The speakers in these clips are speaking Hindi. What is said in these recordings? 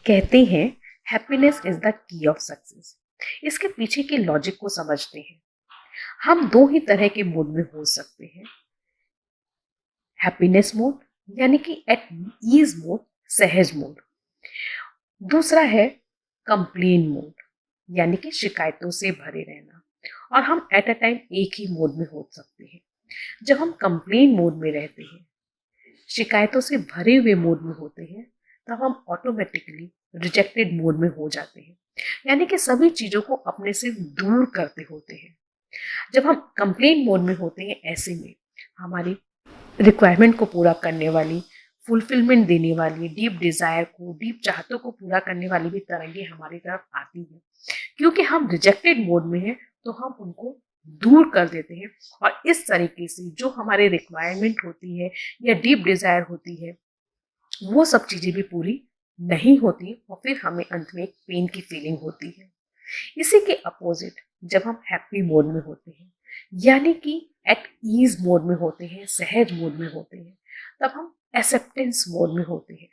कहते हैं happiness is the key of success. इसके पीछे के लॉजिक को समझते हैं। हम दो ही तरह के मूड में हो सकते हैं। हैप्पीनेस मूड यानी कि एट ईज मूड, सहज मूड। दूसरा है कंप्लेन मूड यानी कि शिकायतों से भरे रहना। और हम एट अ टाइम एक ही मूड में हो सकते हैं। जब हम कंप्लेन मूड में रहते हैं, शिकायतों से भरे हुए मूड में होते हैं, तब हम ऑटोमेटिकली रिजेक्टेड मूड में हो जाते हैं। यानी कि सभी चीजों को अपने से दूर करते होते हैं। जब हम कंप्लेन मोड में होते हैं, ऐसे में हमारी रिक्वायरमेंट को पूरा करने वाली, फुलफिलमेंट देने वाली, डीप डिजायर को, डीप चाहतों को पूरा करने वाली भी तरंगे हमारी तरफ आती हैं। क्योंकि हम रिजेक्टेड मोड में हैं, तो हम उनको दूर कर देते हैं। और इस तरीके से जो हमारी रिक्वायरमेंट होती है या डीप डिजायर होती है, वो सब चीजें भी पूरी नहीं होती और फिर हमें अंत में एक पेन की फीलिंग होती है। इसी के अपोजिट जब हम हैप्पी मोड में होते हैं, यानी कि एट ईज मोड में होते हैं, सहज मोड में होते हैं, तब हम एक्सेप्टेंस मोड में होते हैं।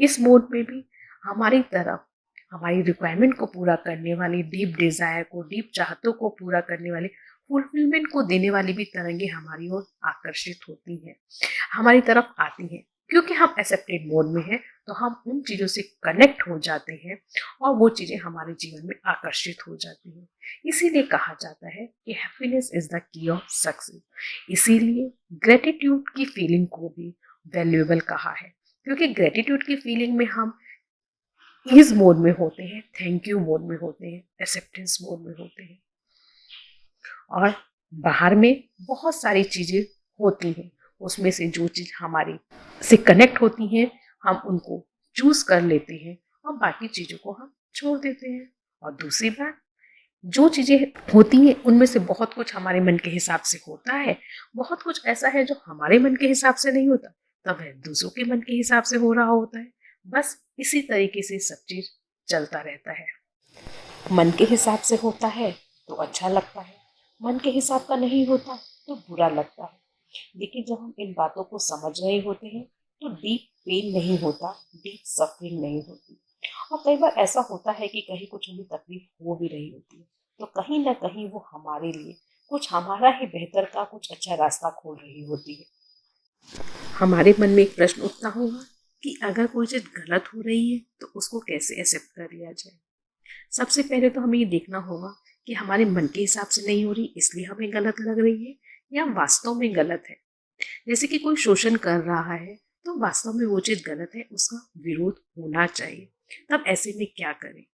इस मोड में भी हमारी तरफ हमारी रिक्वायरमेंट को पूरा करने वाली, डीप डिजायर को, डीप चाहतों को पूरा करने वाली, फुलफिलमेंट को देने वाली भी तरंगे हमारी ओर आकर्षित होती हैं, हमारी तरफ आती हैं। क्योंकि हम एक्सेप्टेड मोड में हैं, तो हम उन चीज़ों से कनेक्ट हो जाते हैं और वो चीज़ें हमारे जीवन में आकर्षित हो जाती हैं। इसीलिए कहा जाता है कि happiness is the key of success. इसीलिए ग्रेटिट्यूड की फीलिंग को भी वैल्यूएबल कहा है। क्योंकि ग्रेटिट्यूड की फीलिंग में हम ईज मोड में होते हैं, थैंक यू मोड में होते हैं, एक्सेप्टेंस मोड में होते हैं। और बाहर में बहुत सारी चीज़ें होती हैं, उसमें से जो चीज़ हमारी से कनेक्ट होती हैं, हम उनको चूज कर लेते हैं और बाकी चीज़ों को हम छोड़ देते हैं। और दूसरी बात, जो चीज़ें होती हैं उनमें से बहुत कुछ हमारे मन के हिसाब से होता है, बहुत कुछ ऐसा है जो हमारे मन के हिसाब से नहीं होता, तब है दूसरों के मन के हिसाब से हो रहा होता है। बस इसी तरीके से सब चीज़ चलता रहता है। मन के हिसाब से होता है तो अच्छा लगता है, मन के हिसाब का नहीं होता तो बुरा लगता है। लेकिन जब हम इन बातों को समझ रहे होते हैं, तो डीप पेन नहीं होता, डीप सफरिंग नहीं होती। और कई बार ऐसा होता है कि कहीं कुछ हमें तकलीफ हो भी रही होती है, तो कहीं ना कहीं वो हमारे लिए कुछ हमारा ही बेहतर का कुछ अच्छा रास्ता खोल रही होती है। हमारे मन में एक प्रश्न उठता होगा कि अगर कोई चीज़ गलत हो रही है तो उसको कैसे एक्सेप्ट कर लिया जाए। सबसे पहले तो हमें ये देखना होगा कि हमारे मन के हिसाब से नहीं हो रही इसलिए हमें गलत लग रही है, या वास्तव में गलत है। जैसे कि कोई शोषण कर रहा है, तो वास्तव में वो चीज गलत है, उसका विरोध होना चाहिए। तब ऐसे में क्या करें?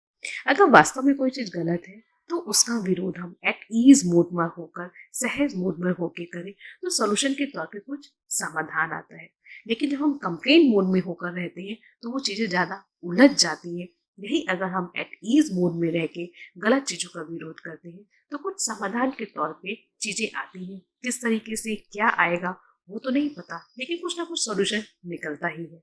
अगर वास्तव में कोई चीज गलत है, तो उसका विरोध हम एट ईज मोड में होकर, सहज मोड में होकर करें, तो सोल्यूशन के तौर पे कुछ समाधान आता है। लेकिन जब हम कंप्लेन मोड में होकर रहते हैं, तो वो चीजें ज्यादा उलझ जाती हैं। यही अगर हम एट ईज मोड में रह के गलत चीजों का विरोध करते हैं, तो कुछ समाधान के तौर पे चीजें आती हैं। किस तरीके से क्या आएगा वो तो नहीं पता, लेकिन कुछ ना कुछ सॉल्यूशन निकलता ही है।